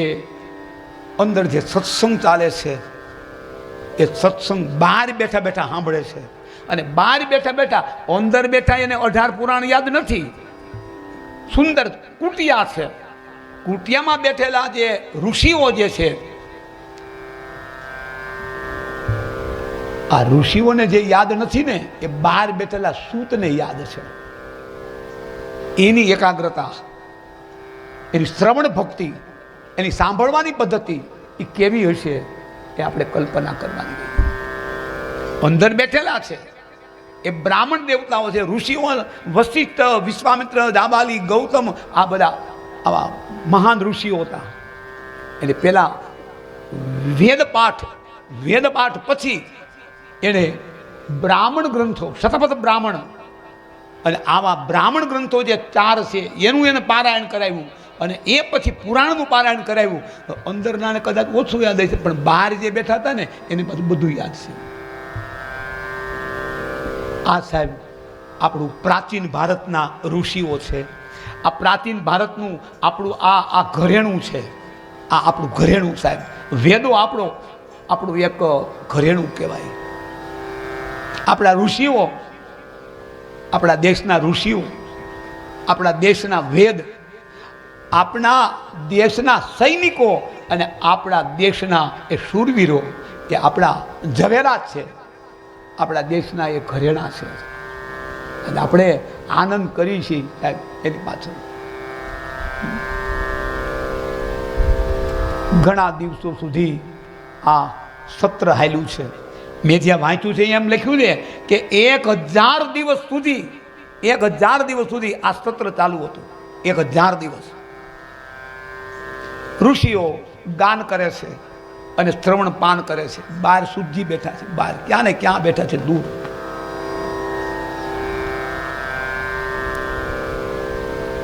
અંદર જે સત્સંગ ચાલે છે એ સત્સંગ બહાર બેઠા બેઠા સાંભળે છે. અને બહાર બેઠા બેઠા, અંદર બેઠા એને 18 પુરાણ યાદ નથી. સુંદર કુટિયા છે. કુટિયામાં બેઠેલા જે ઋષિઓ જે છે, આ ઋષિઓને જે યાદ નથી ને, એ બહાર બેઠેલા સૂતને યાદ છે. એની એકાગ્રતા, એની શ્રવણ ભક્તિ, એની સાંભળવાની પદ્ધતિ એ કેવી હશે એ આપણે કલ્પના કરવાની. અંદર બેઠેલા છે એ બ્રાહ્મણ દેવતાઓ છે, ઋષિઓ, વશિષ્ઠ, વિશ્વામિત્ર, જાબાલી, ગૌતમ, આ બધા આવા મહાન ઋષિઓ હતા. એટલે પેલા વેદપાઠ પછી એને બ્રાહ્મણ ગ્રંથો, શતપથ બ્રાહ્મણ અને આવા બ્રાહ્મણ ગ્રંથો જે 4 છે એનું એને પારાયણ કરાવ્યું. અને એ પછી પુરાણનું પારાયણ કરાવ્યું. તો અંદરનાને કદાચ ઓછું યાદ હશે, પણ બહાર જે બેઠા હતા ને એને પાછું બધું યાદ છે. આ સાહેબ આપણું પ્રાચીન ભારતના ઋષિઓ છે. આ પ્રાચીન ભારતનું આપણું આ ઘરેણું છે. આ આપણું ઘરેણું સાહેબ. વેદો આપણું એક ઘરેણું કહેવાય. આપણા ઋષિઓ, આપણા દેશના ઋષિઓ, આપણા દેશના વેદ, આપણા દેશના સૈનિકો અને આપણા દેશના એ શૂરવીરો એ આપણા ઝવેરાત છે. આપણા દેશના એ ઘરેણા છે. અને આપણે આનંદ કરી છીએ સાહેબ એની પાછળ. ઘણા દિવસો સુધી આ સત્ર હાલ્યું છે. મેં જ્યાં વાંચ્યું છે એમ લખ્યું છે કે 1000 દિવસ સુધી આ સત્ર ચાલુ હતું. 1000 દિવસ ઋષિઓ ગાન કરે છે અને શ્રવણ પાન કરે છે. બહાર સુજી બેઠા છે, બહાર ક્યાં ને ક્યાં બેઠા છે, દૂર.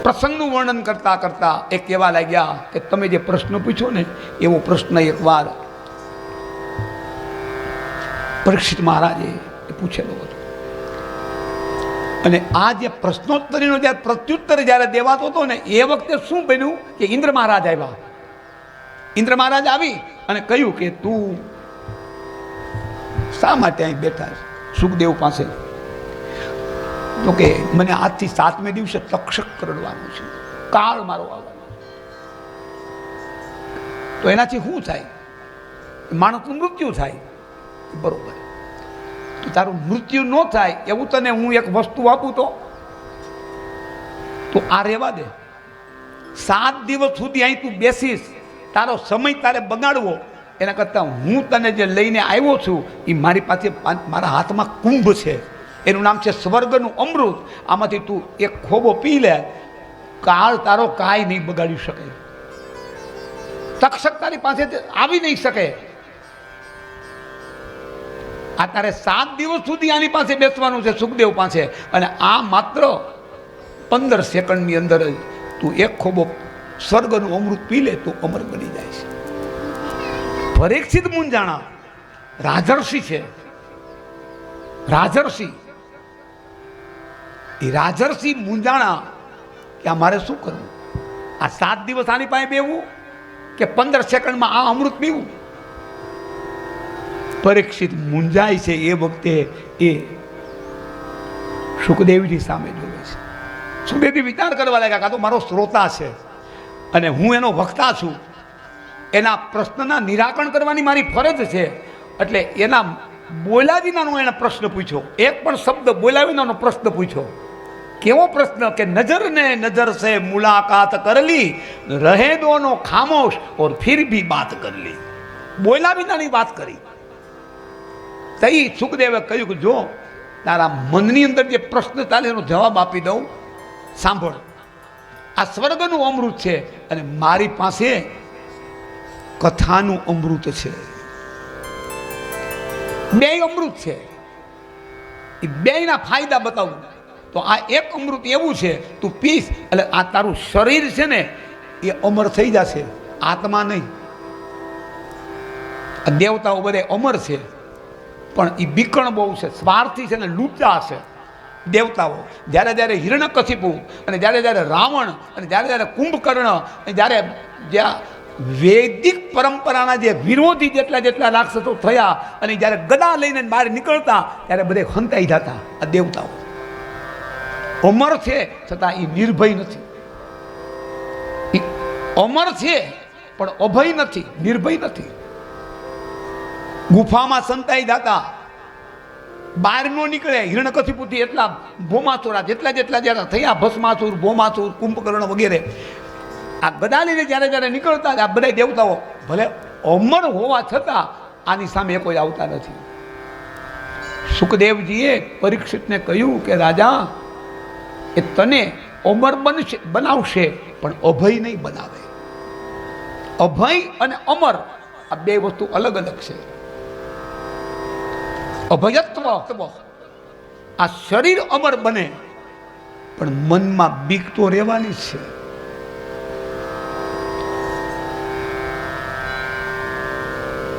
પ્રસંગનું વર્ણન કરતા કરતા એ કહેવા લાગ્યા કે તમે જે પ્રશ્ન પૂછ્યો ને એવો પ્રશ્ન એકવાર પરીક્ષિત મહારાજે એ પૂછેલો હતો. અને આ જે પ્રશ્નોત્તરીનો જ્યારે પ્રત્યુત્તર જ્યારે દેવાતો હતો ને એ વખતે શું બન્યું કે ઇન્દ્ર મહારાજ આવ્યા. ઇન્દ્ર મહારાજ આવી અને કહ્યું કે તું શા માટે અહીં બેઠા છે સુખદેવ પાસે? તો કે મને આજથી 7મે દિવસે તક્ષક કરડવાનું છે, કાળ મારો આવવાનો છે. તો એનાથી શું થાય? માણસનું મૃત્યુ થાય. બરોબર, તો તારું મૃત્યુ ન થાય એવું તને હું એક વસ્તુ આપું તો આ રહેવા દે. 7 દિવસ સુધી અહીં તું બેસીશ, તારો સમય તારે બગાડવો એના કરતાં હું તને જે લઈને આવ્યો છું એ મારી પાસે મારા હાથમાં કુંભ છે, એનું નામ છે સ્વર્ગનું અમૃત. આમાંથી તું એક ખોબો પી લે, કાળ તારો કાંઈ નહીં બગાડી શકે. તક્ષક તારી પાસે આવી નહીં શકે. આ તારે 7 દિવસ સુધી આની પાસે બેસવાનું છે, સુખદેવ પાસે. અને આ માત્ર 15 સેકન્ડની અંદર જ તું એક ખોબો સ્વર્ગનું અમૃત પી લે તો અમર બની જાય છે. પરીક્ષિત મુંજાણા રાજર્ષિ છે. રાજર્ષિ એ રાજર્ષિ મુંજાણા કે આ મારે શું કરવું? આ 7 દિવસ આની પાસે બેવું કે 15 સેકન્ડમાં આ અમૃત પીવું? પરીક્ષિત મુંજાય છે. એ વખતે એ સુખદેવજી સામે જોવે છે. સુખદેવજી વિચાર કરવા લાગ્યા, કાં તો મારો શ્રોતા છે અને હું એનો વક્તા છું, એના પ્રશ્નના નિરાકરણ કરવાની મારી ફરજ છે. એટલે એના બોલ્યા વિનાનો એને પ્રશ્ન પૂછ્યો, એક પણ શબ્દ બોલ્યા વિનાનો પ્રશ્ન પૂછ્યો. કેવો પ્રશ્ન કે નજર ને નજર સે મુલાકાત કર લી, રહે દોનો ખામોશ ઓર ફિર ભી બાત કર લી. બોલ્યા વિનાની વાત કરી. તઈ સુખદેવે કહ્યું કે જો તારા મનની અંદર જે પ્રશ્ન ચાલે એનો જવાબ આપી દઉં. સાંભળ, આ સ્વર્ગનું અમૃત છે અને મારી પાસે કથાનું અમૃત છે. 2 અમૃત છે. એ 2ના ફાયદા બતાવું તો આ એક અમૃત એવું છે, તું પીસ એટલે આ તારું શરીર છે ને એ અમર થઈ જશે, આત્મા નહીં. આ દેવતાઓ બધે અમર છે પણ એ બીકણ બહુ છે, સ્વાર્થી છે ને લૂંટા છે. દેવતાઓ જ્યારે હિરણ્યકશિપુ અને જ્યારે રાવણ અને જ્યારે કુંભકર્ણ અને જ્યારે જ્યાં વૈદિક પરંપરાના જે વિરોધી જેટલા રાક્ષસો થયા અને જ્યારે ગદા લઈને બહાર નીકળતા ત્યારે બધે હંતાઈ જતા. આ દેવતાઓ અમર છે છતાં એ નિર્ભય નથી. એ અમર છે પણ અભય નથી, નિર્ભય નથી. ગુફામાં સંતાઈ જતા, બહાર નો નીકળે. હિરણ્યકશિપુથી એટલા ભૌમાસુરા જેટલા જ્યારે થયા, ભસ્માસુર, ભૌમાસુર, કુંભકર્ણ વગેરે, આ ગદા લઈને જ્યારે નીકળતા આ બધા દેવતાઓ ભલે અમર હોવા છતાં આની સામે કોઈ આવતા નથી. સુખદેવજીએ પરીક્ષિતને કહ્યું કે રાજા, એ તને અમર બનાવશે પણ અભય નહીં બનાવે. અભય અને અમર આ 2 વસ્તુ અલગ અલગ છે. અભયત્વ, આ શરીર અમર બને પણ મનમાં બીક તો રહેવાની છે.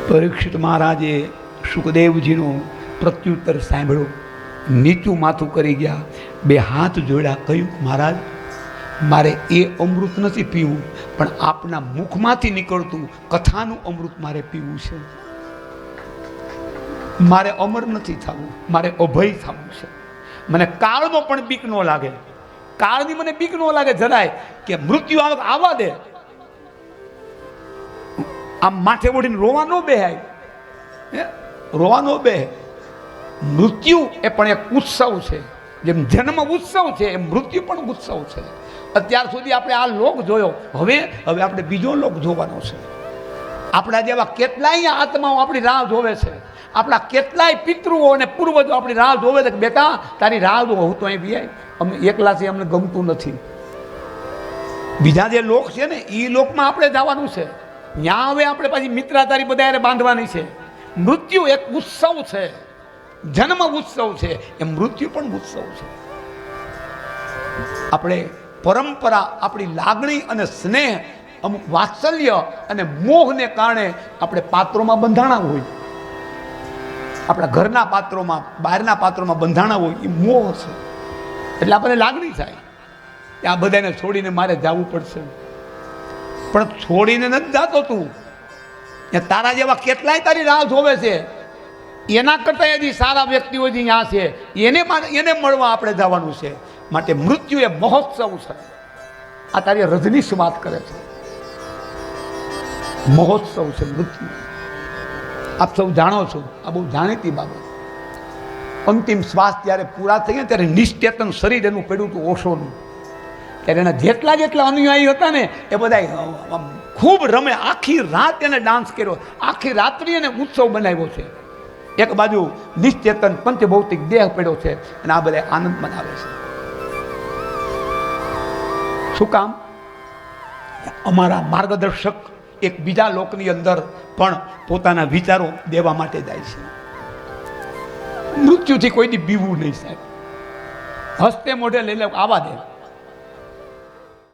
પરીક્ષિત મહારાજે સુખદેવજીનું પ્રત્યુત્તર સાંભળ્યું, નીચું માથું કરી ગયા, 2 હાથ જોડ્યા, કહ્યું મહારાજ મારે એ અમૃત નથી પીવું પણ આપના મુખમાંથી નીકળતું કથાનું અમૃત મારે પીવું છે. મારે અમર નથી થવું, મારે અભય થવું છે. મને કાળનો પણ બીક ન લાગે, કાળની મને બીક ન લાગે જરાય કે મૃત્યુ આવવા દે. આમ માથે ઓઢીને રોવા ન બેહાય, રોવા ન બેહે. મૃત્યુ એ પણ એક ઉત્સવ છે. જેમ જન્મ ઉત્સવ છે એમ મૃત્યુ પણ ઉત્સવ છે. અત્યાર સુધી આપણે આ લોક જોયો, હવે આપણે બીજો લોક જોવાનો છે. આપણા જેવા કેટલાય આત્માઓ આપણી રાહ જોવે છે. આપણા કેટલાય પિતૃઓ અને પૂર્વજો આપણી રાહ જોવે છે કે બેટા તારી રાહ જોવો, હું તો અહીં બી અમે એકલા છે, અમને ગમતું નથી. બીજા જે લોક છે ને એ લોકમાં આપણે જવાનું છે. ત્યાં હવે આપણે પાછી મિત્રતારી બધા બાંધવાની છે. મૃત્યુ એક ઉત્સવ છે, જન્મ ઉત્સવ છે, એ મૃત્યુ પણ ઉત્સવ છે. આપણે પરંપરા, આપણી લાગણી અને સ્નેહ, અમુક વાત્સલ્ય અને મોહને કારણે આપણે પાત્રોમાં બંધાણા હોય. આપણા ઘરના પાત્રોમાં બહારના પાત્રોમાં બંધાણા હોય એ મોહ છે. એટલે આપણને લાગણી થાય કે આ બધાને છોડીને મારે જવું પડશે, પણ છોડીને નથી જાતો તું. તારા જેવા કેટલાય તારી રાહ જોવે છે, એના કરતાં હજી સારા વ્યક્તિઓ જે અહીંયા છે એને મળવા આપણે જવાનું છે. માટે મૃત્યુ એ મહોત્સવ છે. આ તારી રજનીશ વાત કરે છે, મહોત્સવ છે મૃત્યુ. આપ સૌ જાણો છો, આ બહુ જાણીતી બાબત. અંતિમ શ્વાસ જ્યારે પૂરા થઈ ગયા ત્યારે નિશ્ચેતન શરીર એનું પડ્યું હતું ઓશોનું. ત્યારે એના જેટલા અનુયાયી હતા ને એ બધા ખૂબ રમે, આખી રાત એને ડાન્સ કર્યો, આખી રાત્રિ એને ઉત્સવ બનાવ્યો છે. એક બાજુ નિશ્ચેતન પંચભૌતિક દેહ પડ્યો છે અને આ બધા આનંદ મનાવે છે. શું કામ? અમારા માર્ગદર્શક એક બીજા લોકની અંદર પણ પોતાના વિચારો દેવા માટે જાય છે. મૃત્યુથી કોઈ દી બીવું નહીં સાહેબ. હસ્તે મોઢે લઈ લે આવા દે.